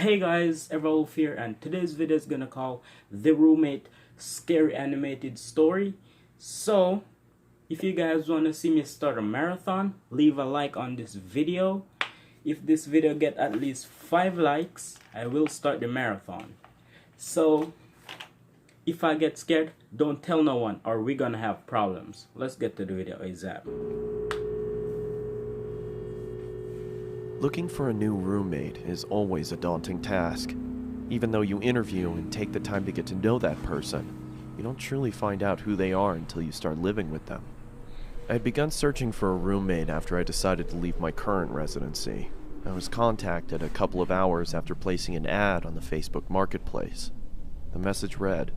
Hey guys, Everwolf here, and today's video is gonna call The Roommate Scary Animated Story. So, if you guys wanna see me start a marathon, leave a like on this video. If this video get at least 5 likes, I will start the marathon. So, if I get scared, don't tell no one or we're gonna have problems. Let's get to the video ASAP. Looking for a new roommate is always a daunting task. Even though you interview and take the time to get to know that person, you don't truly find out who they are until you start living with them. I had begun searching for a roommate after I decided to leave my current residency. I was contacted a couple of hours after placing an ad on the Facebook Marketplace. The message read,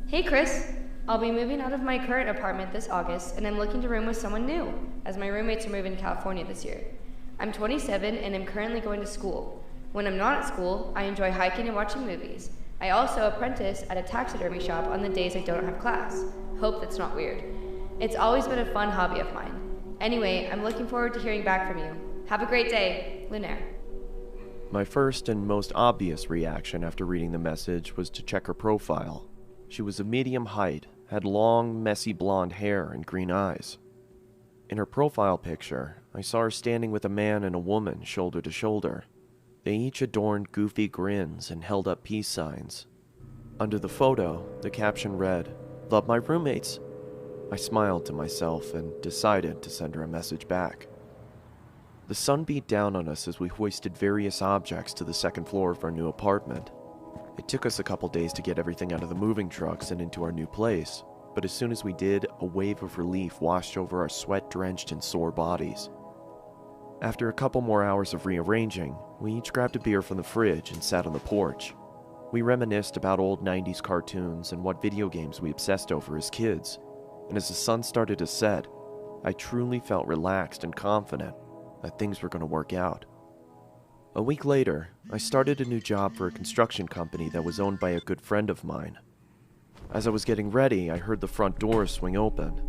"Hey Chris, I'll be moving out of my current apartment this August and I'm looking to room with someone new, as my roommates are moving to California this year. I'm 27 and I'm currently going to school. When I'm not at school, I enjoy hiking and watching movies. I also apprentice at a taxidermy shop on the days I don't have class. Hope that's not weird. It's always been a fun hobby of mine. Anyway, I'm looking forward to hearing back from you. Have a great day, Lunaire." My first and most obvious reaction after reading the message was to check her profile. She was of medium height, had long, messy blonde hair and green eyes. In her profile picture, I saw her standing with a man and a woman shoulder to shoulder. They each adorned goofy grins and held up peace signs. Under the photo, the caption read, "Love my roommates." I smiled to myself and decided to send her a message back. The sun beat down on us as we hoisted various objects to the second floor of our new apartment. It took us a couple days to get everything out of the moving trucks and into our new place, but as soon as we did, a wave of relief washed over our sweat-drenched and sore bodies. After a couple more hours of rearranging, we each grabbed a beer from the fridge and sat on the porch. We reminisced about old 90s cartoons and what video games we obsessed over as kids, and as the sun started to set, I truly felt relaxed and confident that things were going to work out. A week later, I started a new job for a construction company that was owned by a good friend of mine. As I was getting ready, I heard the front door swing open.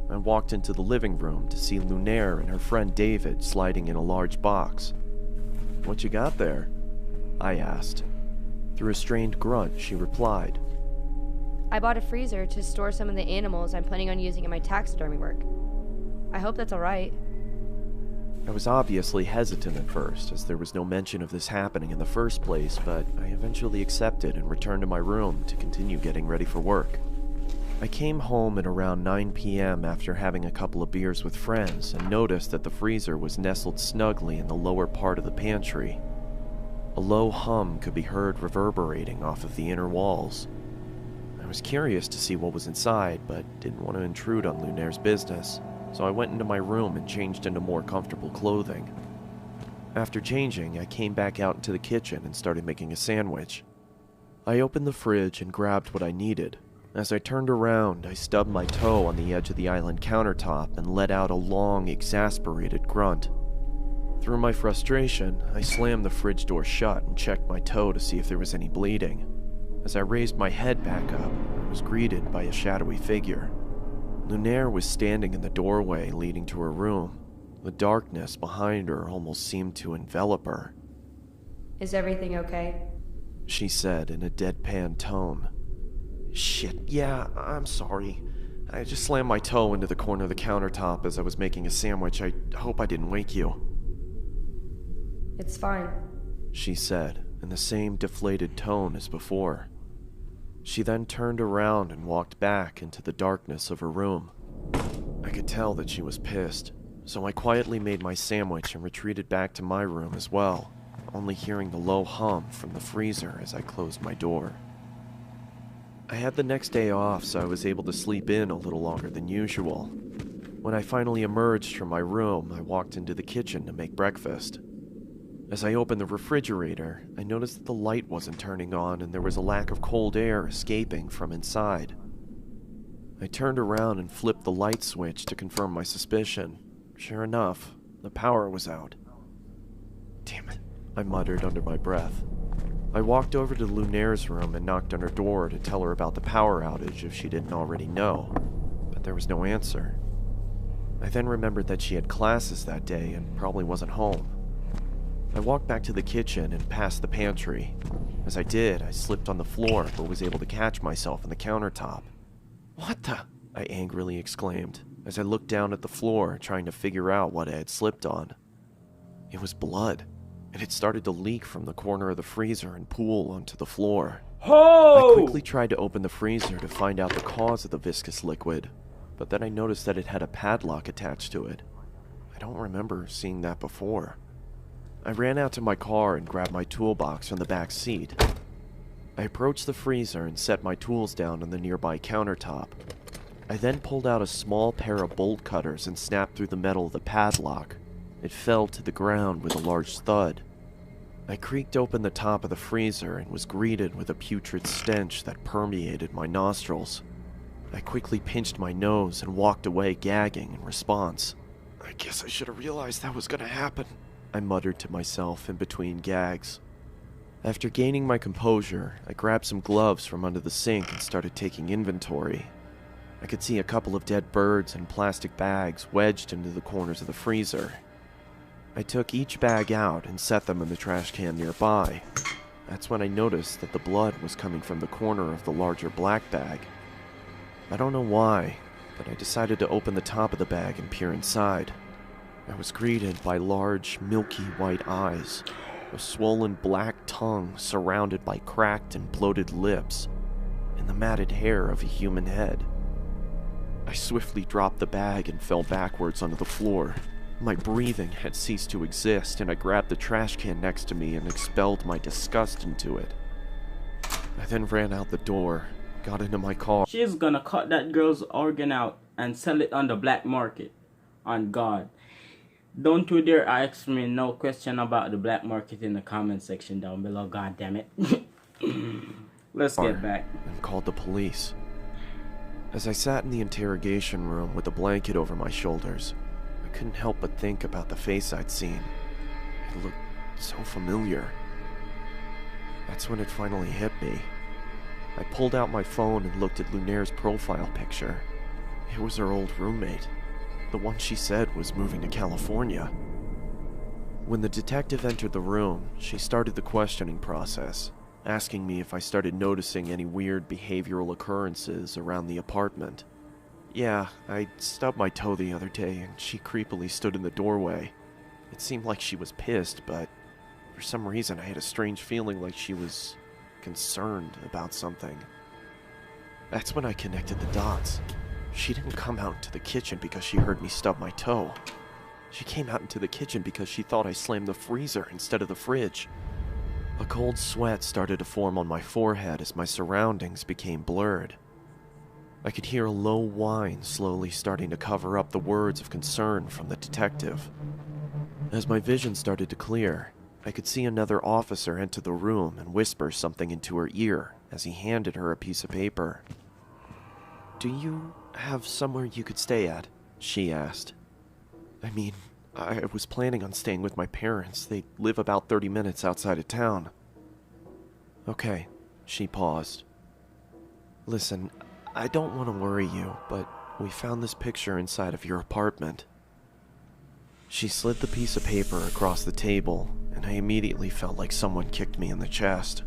I walked into the living room to see Lunaire and her friend David sliding in a large box. "What you got there?" I asked. Through a strained grunt, she replied, "I bought a freezer to store some of the animals I'm planning on using in my taxidermy work. I hope that's alright." I was obviously hesitant at first, as there was no mention of this happening in the first place, but I eventually accepted and returned to my room to continue getting ready for work. I came home at around 9 p.m. after having a couple of beers with friends and noticed that the freezer was nestled snugly in the lower part of the pantry. A low hum could be heard reverberating off of the inner walls. I was curious to see what was inside, but didn't want to intrude on Lunaire's business, so I went into my room and changed into more comfortable clothing. After changing, I came back out into the kitchen and started making a sandwich. I opened the fridge and grabbed what I needed. As I turned around, I stubbed my toe on the edge of the island countertop and let out a long, exasperated grunt. Through my frustration, I slammed the fridge door shut and checked my toe to see if there was any bleeding. As I raised my head back up, I was greeted by a shadowy figure. Lunaire was standing in the doorway leading to her room. The darkness behind her almost seemed to envelop her. "Is everything okay?" she said in a deadpan tone. "Shit, yeah, I'm sorry. I just slammed my toe into the corner of the countertop as I was making a sandwich. I hope I didn't wake you." "It's fine." she said in the same deflated tone as before. She then turned around and walked back into the darkness of her room. I could tell that she was pissed, so I quietly made my sandwich and retreated back to my room as well, only hearing the low hum from the freezer as I closed my door. I had the next day off, so I was able to sleep in a little longer than usual. When I finally emerged from my room, I walked into the kitchen to make breakfast. As I opened the refrigerator, I noticed that the light wasn't turning on and there was a lack of cold air escaping from inside. I turned around and flipped the light switch to confirm my suspicion. Sure enough, the power was out. "Damn it," I muttered under my breath. I walked over to Lunaire's room and knocked on her door to tell her about the power outage if she didn't already know, but there was no answer. I then remembered that she had classes that day and probably wasn't home. I walked back to the kitchen and past the pantry. As I did, I slipped on the floor but was able to catch myself on the countertop. "What the?" I angrily exclaimed as I looked down at the floor trying to figure out what I had slipped on. It was blood, and it started to leak from the corner of the freezer and pool onto the floor. I quickly tried to open the freezer to find out the cause of the viscous liquid, but then I noticed that it had a padlock attached to it. I don't remember seeing that before. I ran out to my car and grabbed my toolbox from the back seat. I approached the freezer and set my tools down on the nearby countertop. I then pulled out a small pair of bolt cutters and snapped through the metal of the padlock. It fell to the ground with a large thud. I creaked open the top of the freezer and was greeted with a putrid stench that permeated my nostrils. I quickly pinched my nose and walked away gagging in response. "I guess I should have realized that was gonna happen," I muttered to myself in between gags. After gaining my composure, I grabbed some gloves from under the sink and started taking inventory. I could see a couple of dead birds and plastic bags wedged into the corners of the freezer. I took each bag out and set them in the trash can nearby. That's when I noticed that the blood was coming from the corner of the larger black bag. I don't know why, but I decided to open the top of the bag and peer inside. I was greeted by large, milky white eyes, a swollen black tongue surrounded by cracked and bloated lips, and the matted hair of a human head. I swiftly dropped the bag and fell backwards onto the floor. My breathing had ceased to exist, and I grabbed the trash can next to me and expelled my disgust into it. I then ran out the door, got into my car. She's gonna cut that girl's organ out and sell it on the black market. On God. Don't you dare ask me no question about the black market in the comment section down below, god damn it. Let's get back. And called the police. As I sat in the interrogation room with a blanket over my shoulders, I couldn't help but think about the face I'd seen. It looked so familiar. That's when it finally hit me. I pulled out my phone and looked at Lunaire's profile picture. It was her old roommate, the one she said was moving to California. When the detective entered the room, she started the questioning process, asking me if I started noticing any weird behavioral occurrences around the apartment. Yeah, I stubbed my toe the other day and she creepily stood in the doorway. It seemed like she was pissed, but for some reason I had a strange feeling like she was concerned about something. That's when I connected the dots. She didn't come out into the kitchen because she heard me stub my toe. She came out into the kitchen because she thought I slammed the freezer instead of the fridge. A cold sweat started to form on my forehead as my surroundings became blurred. I could hear a low whine slowly starting to cover up the words of concern from the detective. As my vision started to clear, I could see another officer enter the room and whisper something into her ear as he handed her a piece of paper. "Do you have somewhere you could stay at?" she asked. "I mean, I was planning on staying with my parents. They live about 30 minutes outside of town." "Okay," she paused. "Listen, I don't want to worry you, but we found this picture inside of your apartment." She slid the piece of paper across the table, and I immediately felt like someone kicked me in the chest.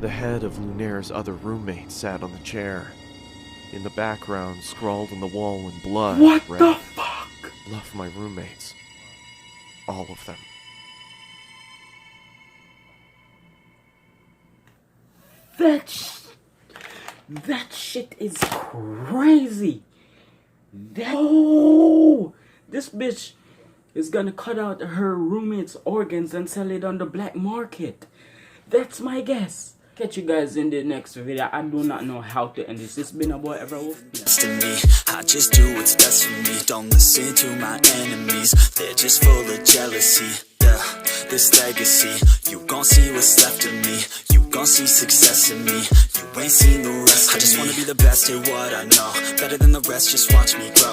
The head of Lunaire's other roommate sat on the chair. In the background, scrawled on the wall in blood, What read, the fuck? "Love my roommates. All of them." That shit is crazy. Oh, this bitch is gonna cut out her roommate's organs and sell it on the black market. That's my guess. Catch you guys in the next video. I do not know how to end this. It's been a boy, Everwolf. To me, I just do what's best for me. Don't listen to my enemies, they're just full of jealousy. Yeah, this legacy, you gon' see what's left of me. You gon' see success in me. You ain't seen the rest of me. I just wanna be the best at what I know, better than the rest, just watch me grow.